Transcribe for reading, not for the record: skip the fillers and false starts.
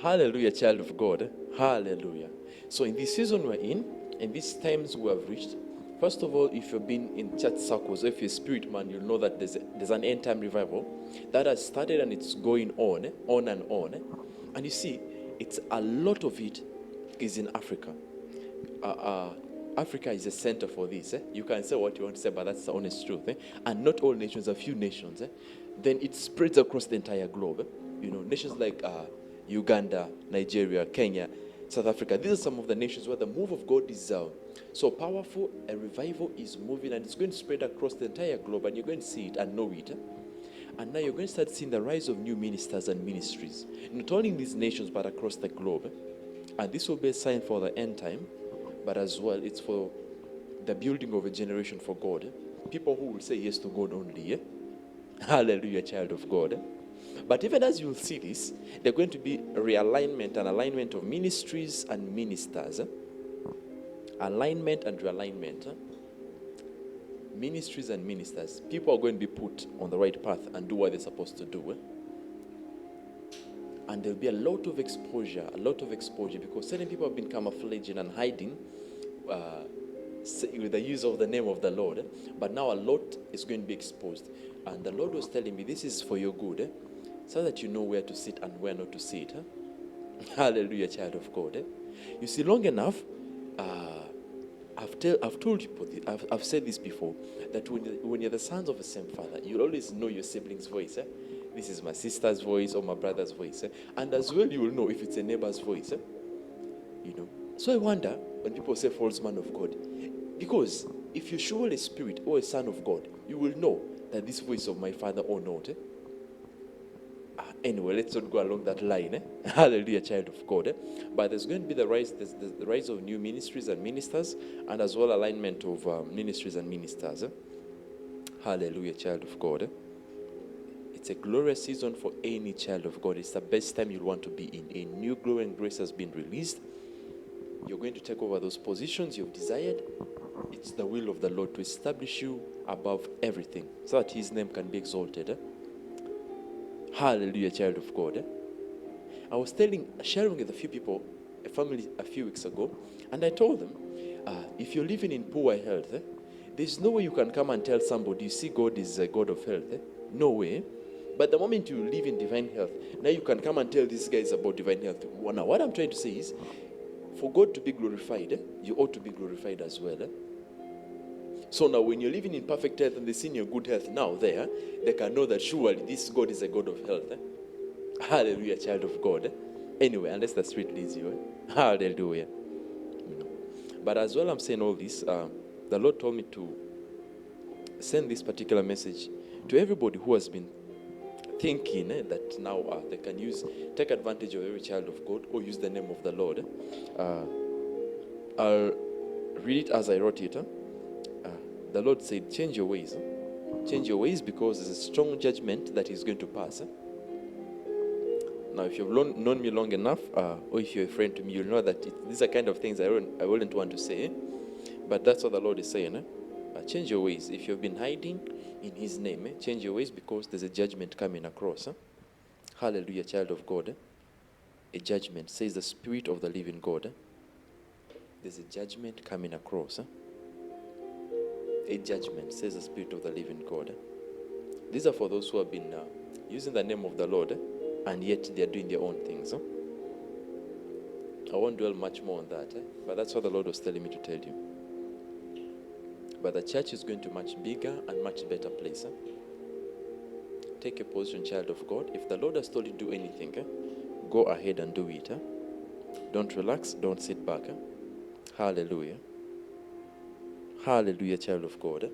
Hallelujah, child of God. Hallelujah. So in this season we're in these times we have reached, first of all, if you've been in church circles, if you're a spirit man, you'll know that there's an end time revival that has started and it's going on and on. And you see, it's a lot of it is in Africa. Uh, uh, Africa is a center for this. You can say what you want to say, but that's the honest truth. And not all nations, a few nations. Then it spreads across the entire globe. Nations like Uganda, Nigeria, Kenya, South Africa. These are some of the nations where the move of God is so powerful. A revival is moving, and it's going to spread across the entire globe, and you're going to see it and know it. And now you're going to start seeing the rise of new ministers and ministries, not only in these nations, but across the globe. And this will be a sign for the end time, but as well, it's for the building of a generation for God. People who will say yes to God only. Hallelujah, child of God. But even as you'll see this, there's going to be realignment and alignment of ministries and ministers. Alignment and realignment. Ministries and ministers. People are going to be put on the right path and do what they're supposed to do. And there'll be a lot of exposure, because certain people have been camouflaging and hiding with the use of the name of the Lord. But now a lot is going to be exposed. And the Lord was telling me, this is for your good, so that you know where to sit and where not to sit. Hallelujah, child of God. You see, long enough, I've told you, I've said this before, that when you're the sons of the same father, you'll always know your sibling's voice. This is my sister's voice or my brother's voice. And as well, you will know if it's a neighbor's voice. So I wonder when people say false man of God, because if you're surely a spirit or a son of God, you will know that this voice of my father or not. Anyway, let's not go along that line. Hallelujah, child of God. But there's going to be the rise of new ministries and ministers, and as well alignment of ministries and ministers. Hallelujah, child of God. It's a glorious season for any child of God. It's the best time you'll want to be in. A new glory and grace has been released. You're going to take over those positions you've desired. It's the will of the Lord to establish you above everything, so that His name can be exalted. Hallelujah, child of God. I was sharing with a few people, a family, a few weeks ago, and I told them, if you're living in poor health, there's no way you can come and tell somebody, you see, God is a God of health. No way. But the moment you live in divine health, now you can come and tell these guys about divine health. Now, what I'm trying to say is, for God to be glorified, you ought to be glorified as well. So now when you're living in perfect health and they see your good health now there, they can know that surely this God is a God of health. Hallelujah, child of God. Anyway, unless the Spirit leads you. Hallelujah. But as well I'm saying all this, the Lord told me to send this particular message to everybody who has been thinking that now they can take advantage of every child of God or use the name of the Lord. I'll read it as I wrote it. The Lord said, change your ways. Change your ways, because there's a strong judgment that is going to pass. Now, if you've known me long enough, or if you're a friend to me, you'll know that these are kind of things I wouldn't want to say. But that's what the Lord is saying. Change your ways. If you've been hiding in His name, change your ways, because there's a judgment coming across. Hallelujah, child of God. A judgment, says the Spirit of the living God. There's a judgment coming across. A judgment, says the Spirit of the living God. These are for those who have been using the name of the Lord, and yet they are doing their own things. I won't dwell much more on that, but that's what the Lord was telling me to tell you. But the church is going to a much bigger and much better place. Take a position, child of God. If the Lord has told you to do anything, go ahead and do it. Don't relax, don't sit back. Hallelujah. Hallelujah, child of God.